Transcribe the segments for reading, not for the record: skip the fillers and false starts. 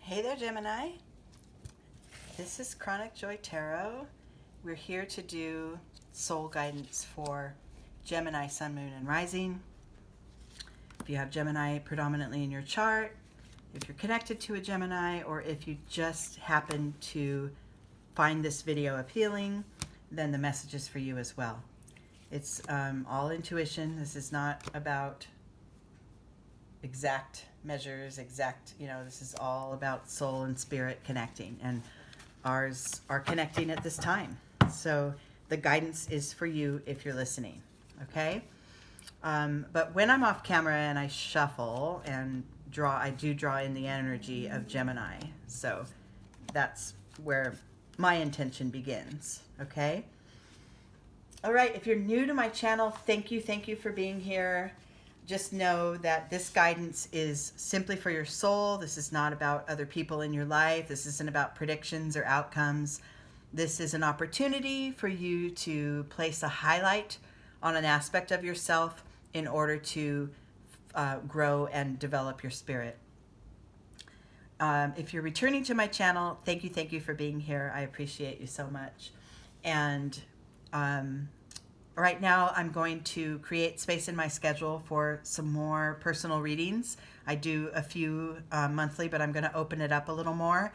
Hey there, Gemini. This is Chronic Joy Tarot. We're here to do soul guidance for Gemini, Sun, Moon, and Rising. If you have Gemini predominantly in your chart, if you're connected to a Gemini, or if you just happen to find this video appealing, then the message is for you as well. It's all intuition. This is not about exact measures, this is all about soul and spirit connecting, and ours are connecting at this time. So the guidance is for you if you're listening, okay? But when I'm off camera and I shuffle and draw, I do draw in the energy of Gemini. So that's where my intention begins, okay? All right, if you're new to my channel, thank you for being here. Just know that this guidance is simply for your soul. This is not about other people in your life. This isn't about predictions or outcomes. This is an opportunity for you to place a highlight on an aspect of yourself in order to grow and develop your spirit. If you're returning to my channel, thank you for being here. I appreciate you so much. And right now, I'm going to create space in my schedule for some more personal readings. I do a few monthly, but I'm going to open it up a little more.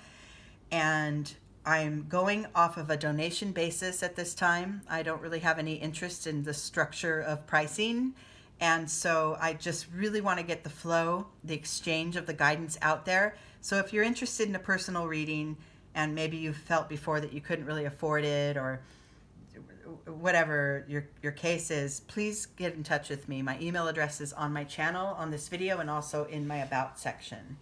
And I'm going off of a donation basis at this time. I don't really have any interest in the structure of pricing. And so I just really want to get the flow, the exchange of the guidance out there. So if you're interested in a personal reading, and maybe you felt before that you couldn't really afford it, or whatever your case is, please get in touch with me. My email address is on my channel, on this video, and also in my about section.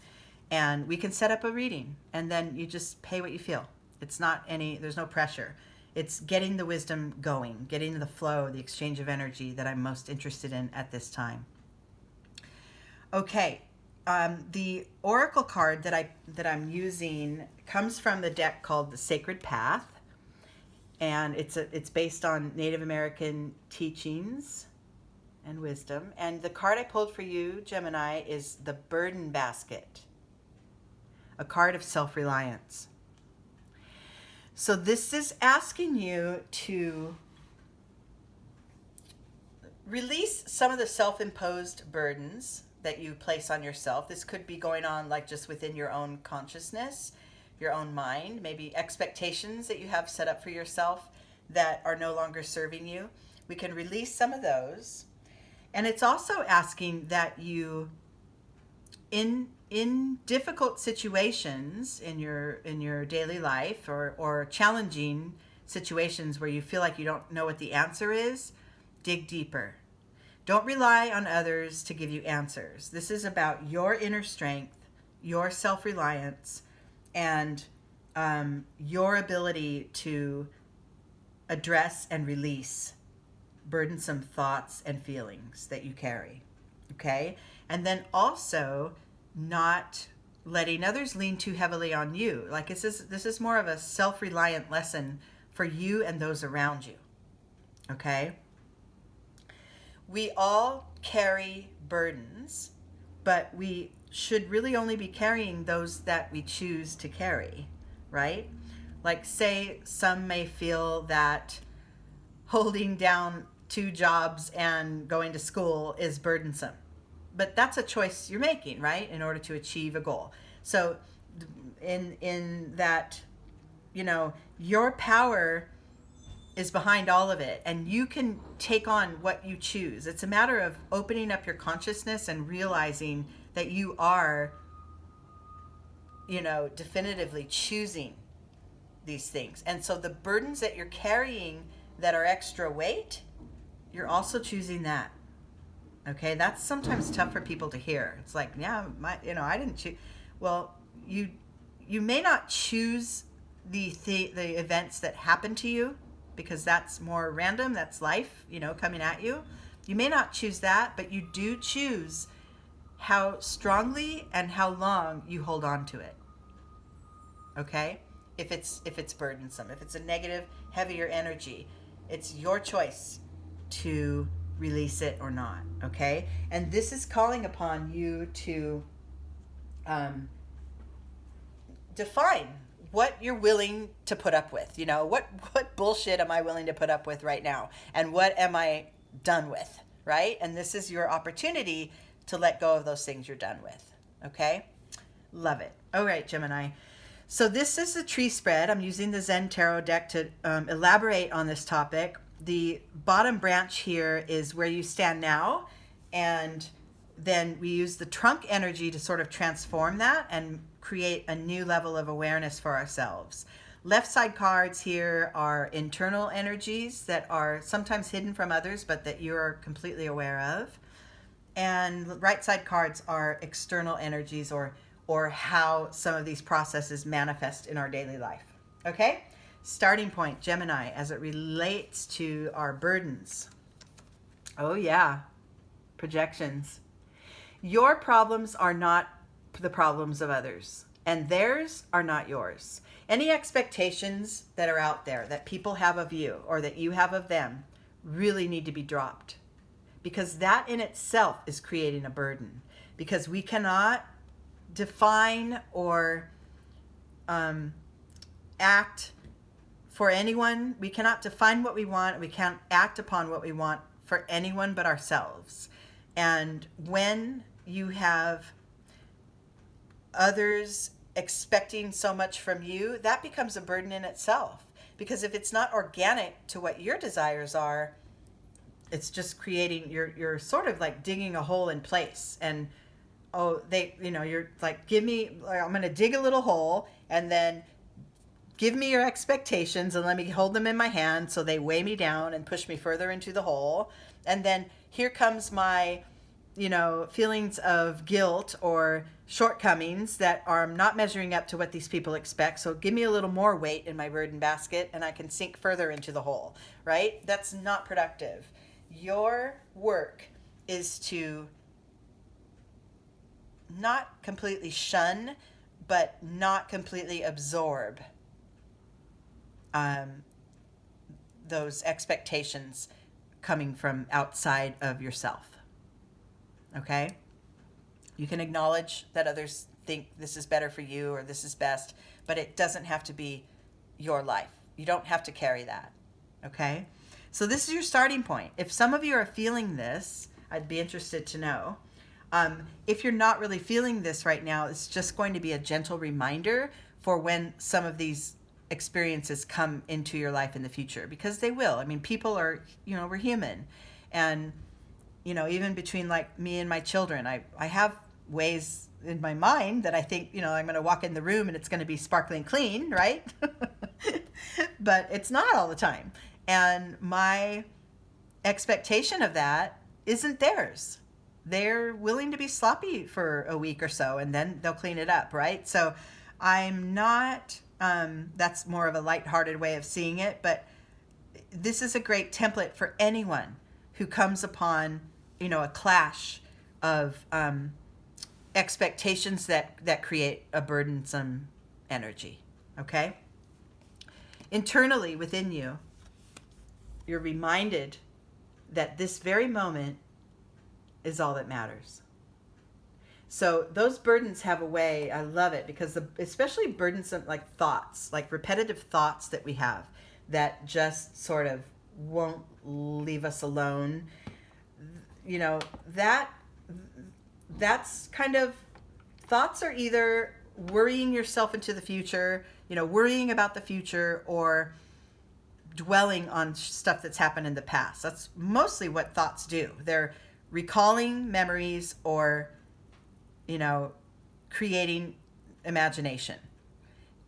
And we can set up a reading, and then you just pay what you feel. It's not there's no pressure. It's getting the wisdom going, getting the flow, the exchange of energy that I'm most interested in at this time. Okay, the oracle card that I'm using comes from the deck called the Sacred Path. And it's based on Native American teachings and wisdom. And the card I pulled for you, Gemini, is the Burden Basket, a card of self-reliance. So this is asking you to release some of the self-imposed burdens that you place on yourself. This could be going on like just within your own consciousness, your own mind, maybe expectations that you have set up for yourself that are no longer serving you. We can release some of those. And it's also asking that you, in difficult situations in your daily life, or challenging situations where you feel like you don't know what the answer is, dig deeper. Don't rely on others to give you answers. This is about your inner strength, your self-reliance, and your ability to address and release burdensome thoughts and feelings that you carry, okay? And then also not letting others lean too heavily on you. Like this is more of a self-reliant lesson for you and those around you, okay? We all carry burdens, but we should really only be carrying those that we choose to carry, right? Like, say some may feel that holding down 2 jobs and going to school is burdensome, but that's a choice you're making, right, in order to achieve a goal. So in that, your power is behind all of it, and you can take on what you choose. It's a matter of opening up your consciousness and realizing that you are, definitively choosing these things. And so the burdens that you're carrying that are extra weight, you're also choosing that. Okay, that's sometimes tough for people to hear. It's like, yeah, I didn't choose. Well, you may not choose the events that happen to you, because that's more random. That's life, coming at you. You may not choose that, but you do choose how strongly and how long you hold on to it. Okay? If it's burdensome, if it's a negative, heavier energy, it's your choice to release it or not, okay? And this is calling upon you to define what you're willing to put up with. You know, what bullshit am I willing to put up with right now? And what am I done with, right? And this is your opportunity to let go of those things you're done with, okay? Love it. All right, Gemini. So this is a tree spread. I'm using the Zen Tarot deck to elaborate on this topic. The bottom branch here is where you stand now, and then we use the trunk energy to sort of transform that and create a new level of awareness for ourselves. Left side cards here are internal energies that are sometimes hidden from others, but that you're completely aware of. And right side cards are external energies, or how some of these processes manifest in our daily life. Okay? Starting point, Gemini, as it relates to our burdens. Oh yeah, projections. Your problems are not the problems of others, and theirs are not yours. Any expectations that are out there that people have of you or that you have of them really need to be dropped, because that in itself is creating a burden, because we cannot define or act for anyone. We cannot define what we want. We can't act upon what we want for anyone but ourselves. And when you have others expecting so much from you, that becomes a burden in itself. Because if it's not organic to what your desires are, it's just creating, you're sort of like digging a hole in place. And you're like, I'm going to dig a little hole, and then give me your expectations and let me hold them in my hand so they weigh me down and push me further into the hole. And then here comes my, feelings of guilt or shortcomings that are not measuring up to what these people expect. So give me a little more weight in my burden basket and I can sink further into the hole, right? That's not productive. Your work is to not completely shun, but not completely absorb those expectations coming from outside of yourself. Okay? You can acknowledge that others think this is better for you or this is best, but it doesn't have to be your life. You don't have to carry that. Okay? So this is your starting point. If some of you are feeling this, I'd be interested to know. If you're not really feeling this right now, it's just going to be a gentle reminder for when some of these experiences come into your life in the future, because they will. I mean, people are, we're human. And, even between like me and my children, I have ways in my mind that I think, I'm going to walk in the room and it's going to be sparkling clean, right? But it's not all the time. And my expectation of that isn't theirs. They're willing to be sloppy for a week or so and then they'll clean it up, right? So I'm not, that's more of a lighthearted way of seeing it, but this is a great template for anyone who comes upon, a clash of expectations that create a burdensome energy, okay? Internally within you, you're reminded that this very moment is all that matters. So those burdens have a way, I love it, because especially burdensome like thoughts, like repetitive thoughts that we have that just sort of won't leave us alone. That's kind of, thoughts are either worrying yourself into the future, worrying about the future, or dwelling on stuff that's happened in the past. That's mostly what thoughts do. They're recalling memories or, creating imagination.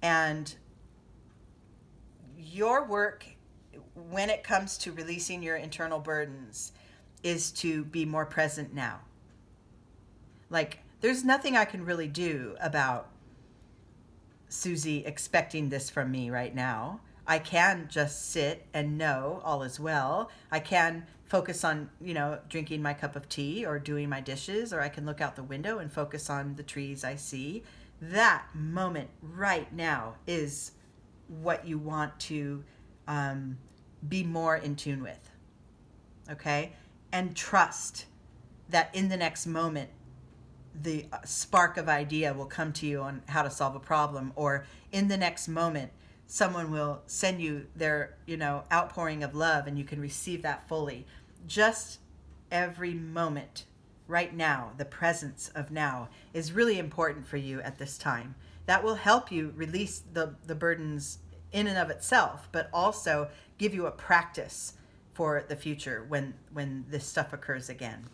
And your work, when it comes to releasing your internal burdens, is to be more present now. Like, there's nothing I can really do about Susie expecting this from me right now. I can just sit and know all is well. I can focus on, drinking my cup of tea or doing my dishes, or I can look out the window and focus on the trees I see. That moment right now is what you want to be more in tune with, okay? And trust that in the next moment, the spark of idea will come to you on how to solve a problem, or in the next moment someone will send you their, outpouring of love, and you can receive that fully. Just every moment right now, the presence of now, is really important for you at this time. That will help you release the burdens in and of itself, but also give you a practice for the future when this stuff occurs again.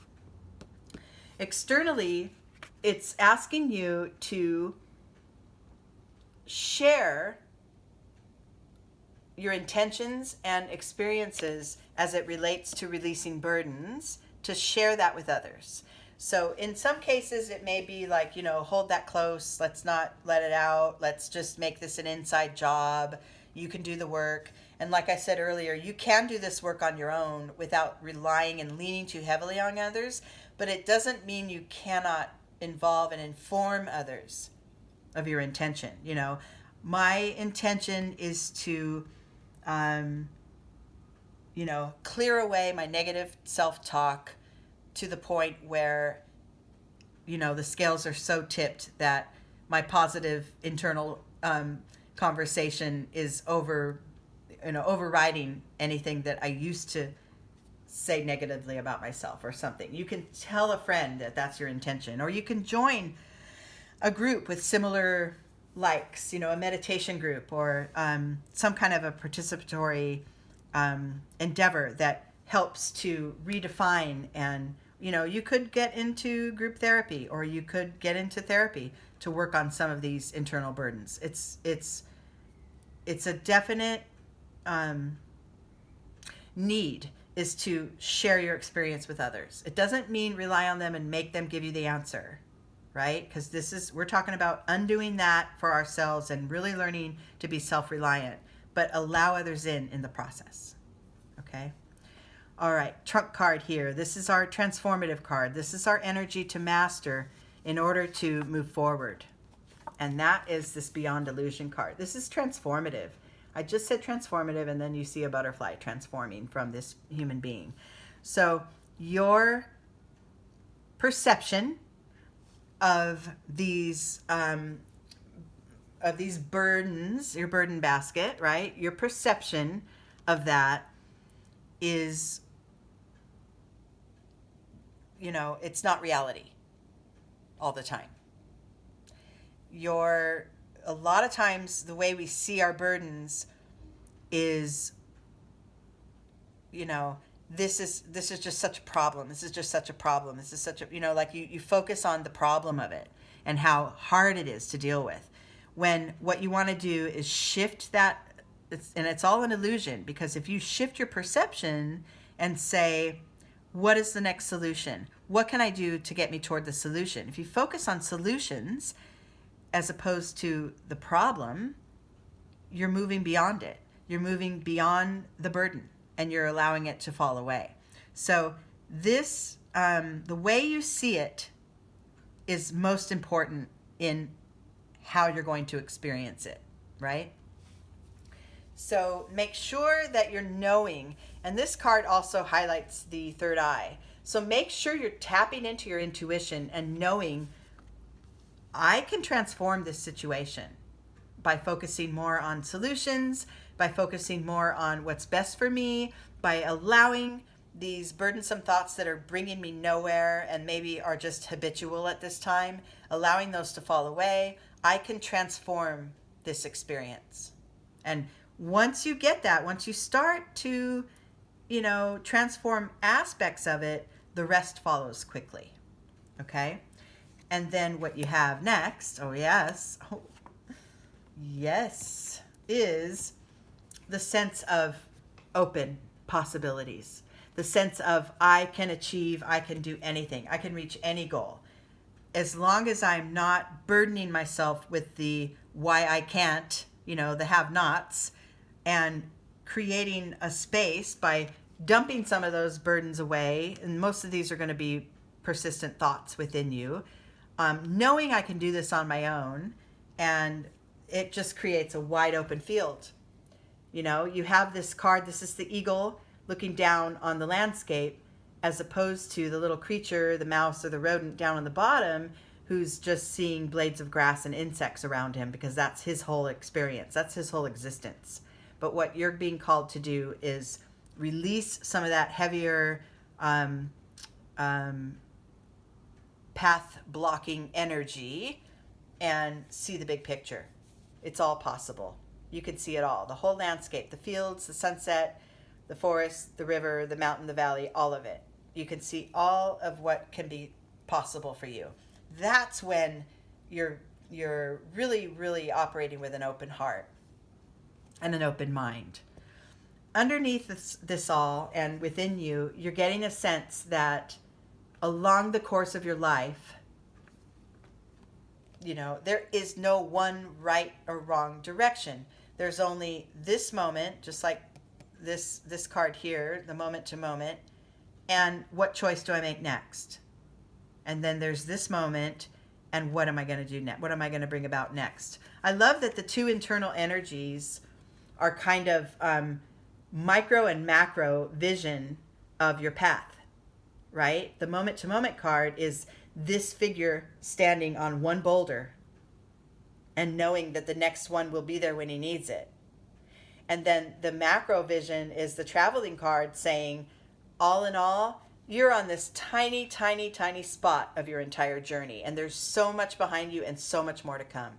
Externally, it's asking you to share your intentions and experiences as it relates to releasing burdens, to share that with others. So in some cases, it may be like, hold that close. Let's not let it out. Let's just make this an inside job. You can do the work. And like I said earlier, you can do this work on your own without relying and leaning too heavily on others. But it doesn't mean you cannot involve and inform others of your intention. My intention is to, clear away my negative self-talk to the point where, the scales are so tipped that my positive internal conversation is overriding anything that I used to say negatively about myself or something. You can tell a friend that that's your intention, or you can join a group with similar likes, a meditation group, or some kind of a participatory endeavor that helps to redefine. And you could get into group therapy, or you could get into therapy to work on some of these internal burdens. It's a definite need is to share your experience with others. It doesn't mean rely on them and make them give you the answer, right? Because we're talking about undoing that for ourselves and really learning to be self-reliant, but allow others in the process. Okay? All right, trump card here. This is our transformative card. This is our energy to master in order to move forward. And that is this Beyond Illusion card. This is transformative. I just said transformative, and then you see a butterfly transforming from this human being. So your perception of these burdens, your burden basket, right? Your perception of that is, it's not reality all the time. A lot of times the way we see our burdens is, this is just such a problem. This is just such a problem. This is such a, like you focus on the problem of it and how hard it is to deal with. When what you want to do is shift that, and it's all an illusion, because if you shift your perception and say, what is the next solution? What can I do to get me toward the solution? If you focus on solutions as opposed to the problem, you're moving beyond it. You're moving beyond the burden, and you're allowing it to fall away. So this, the way you see it is most important in how you're going to experience it, right? So make sure that you're knowing, and this card also highlights the third eye. So make sure you're tapping into your intuition and knowing, I can transform this situation by focusing more on solutions, by focusing more on what's best for me, by allowing these burdensome thoughts that are bringing me nowhere and maybe are just habitual at this time, allowing those to fall away. I can transform this experience. And once you get that, once you start to, transform aspects of it, the rest follows quickly. Okay? And then what you have next, yes, is the sense of open possibilities. The sense of I can achieve, I can do anything, I can reach any goal. As long as I'm not burdening myself with the why I can't, the have-nots, and creating a space by dumping some of those burdens away, and most of these are going to be persistent thoughts within you, knowing I can do this on my own, and it just creates a wide open field. You have this card, this is the eagle looking down on the landscape, as opposed to the little creature, the mouse or the rodent down on the bottom, who's just seeing blades of grass and insects around him because that's his whole experience. That's his whole existence. But what you're being called to do is release some of that heavier path blocking energy and see the big picture. It's all possible. You can see it all. The whole landscape, the fields, the sunset, the forest, the river, the mountain, the valley, all of it. You can see all of what can be possible for you. That's when you're really, really operating with an open heart and an open mind. Underneath this all and within you, you're getting a sense that along the course of your life, there is no one right or wrong direction. There's only this moment, just like this card here, the moment to moment, and what choice do I make next? And then there's this moment, and what am I going to do next? What am I going to bring about next? I love that the two internal energies are kind of micro and macro vision of your path, right? The moment to moment card is this figure standing on one boulder and knowing that the next one will be there when he needs it. And then the macro vision is the traveling card saying, all in all, you're on this tiny, tiny, tiny spot of your entire journey. And there's so much behind you and so much more to come.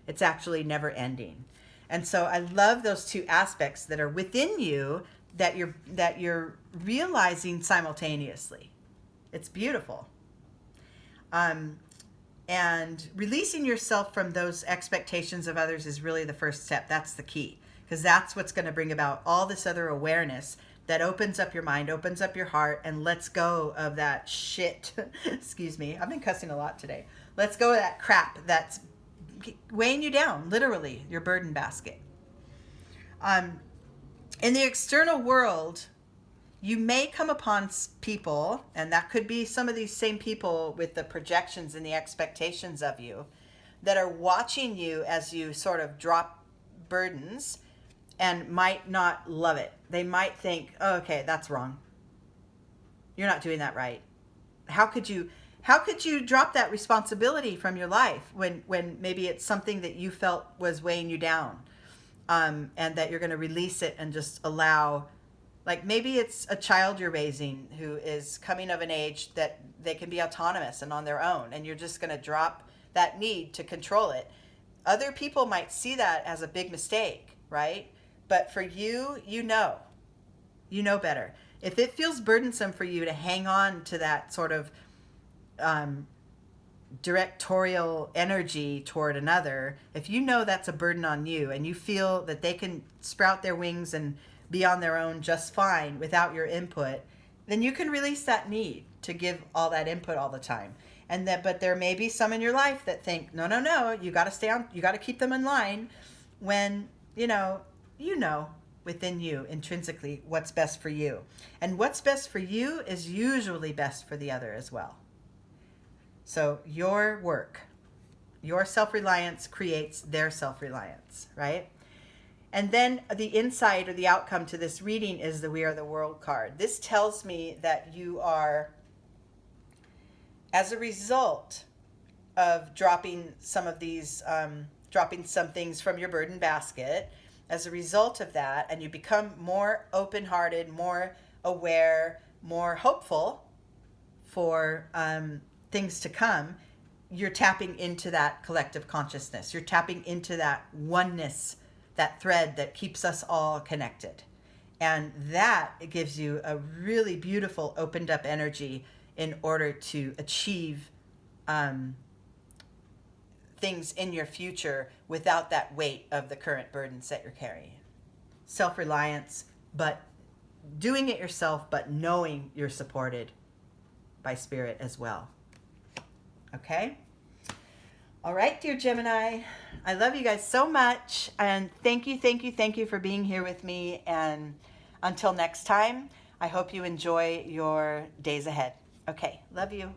It's actually never ending. And so I love those two aspects that are within you that you're realizing simultaneously. It's beautiful. And releasing yourself from those expectations of others is really the first step. That's the key, because that's what's going to bring about all this other awareness that opens up your mind, opens up your heart, and lets go of that shit. Excuse me. I've been cussing a lot today. Let's go of that crap that's weighing you down, literally, your burden basket. In the external world, you may come upon people, and that could be some of these same people with the projections and the expectations of you, that are watching you as you sort of drop burdens and might not love it. They might think, oh, okay, that's wrong. You're not doing that right. How could you drop that responsibility from your life when maybe it's something that you felt was weighing you down, and that you're going to release it and just allow, like maybe it's a child you're raising who is coming of an age that they can be autonomous and on their own, and you're just going to drop that need to control it. Other people might see that as a big mistake, right? But for you, you know better. If it feels burdensome for you to hang on to that sort of directorial energy toward another, if you know that's a burden on you and you feel that they can sprout their wings and be on their own just fine without your input, then you can release that need to give all that input all the time. But there may be some in your life that think, no, you got to stay on, you got to keep them in line, when you know within you intrinsically what's best for you. And what's best for you is usually best for the other as well. So your work, your self-reliance creates their self-reliance, right? And then the insight or the outcome to this reading is the We Are the World card. This tells me that you are, as a result of dropping some things from your burden basket, as a result of that, and you become more open-hearted, more aware, more hopeful for things to come, you're tapping into that collective consciousness. You're tapping into that oneness, that thread that keeps us all connected. And that gives you a really beautiful opened up energy in order to achieve things in your future without that weight of the current burdens that you're carrying. Self-reliance, but doing it yourself, but knowing you're supported by spirit as well. Okay? All right, dear Gemini, I love you guys so much, and thank you for being here with me. And until next time, I hope you enjoy your days ahead. Okay, love you.